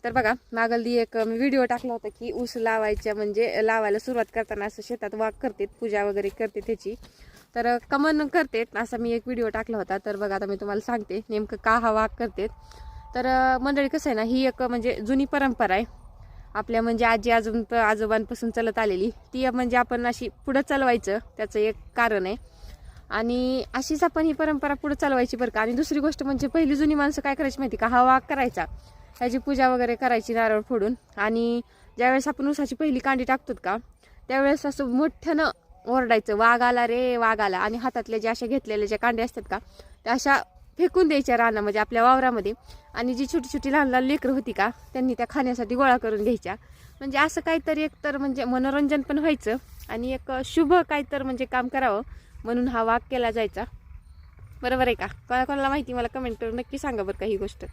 तर बघा मागली एक मी व्हिडिओ टाकला होता की ऊस लावायच्या म्हणजे लावायला सुरुवात करताना असं शेतात वाघ करतात, पूजा वगैरे करते त्याची, तर कमन करते असा मी एक व्हिडिओ टाकला होता. तर बघा आता मी तुम्हाला सांगते नेमकं का हा वाघ करते. तर मंडळी कसं आहे ना, ही एक म्हणजे जुनी परंपरा आहे आपल्या, म्हणजे आजी आजोबांपासून चालत आलेली ती, म्हणजे आपण अशी पुढं चालवायचं त्याचं एक कारण आहे. आणि अशीच आपण ही परंपरा पुढे चालवायची बरं का. आणि दुसरी गोष्ट म्हणजे पहिली जुनी माणसं काय करायची माहिती का, हा वाघ करायचा, ह्याची पूजा वगैरे करायची नारळ फोडून. आणि ज्यावेळेस आपण ऊसाची पहिली कांडी टाकतो का त्यावेळेस असं मोठ्यानं ओरडायचं, वाघ आला रे वाघ आला. आणि हातातल्या ज्या अशा घेतलेल्या ज्या कांड्या असतात का त्या अशा फेकून द्यायच्या रानामध्ये म्हणजे आपल्या वावरामध्ये. आणि जी छोटी छोटी लहान लहान लेकरं होती का त्यांनी त्या खाण्यासाठी गोळा करून घ्यायच्या. म्हणजे असं काहीतरी एक तर म्हणजे मनोरंजन पण व्हायचं आणि एक शुभ काहीतरी म्हणजे काम करावं म्हणून हा वाघ केला जायचा. बरोबर आहे का? कोणाला माहिती मला कमेंट करून नक्की सांगा बरं का ही गोष्ट.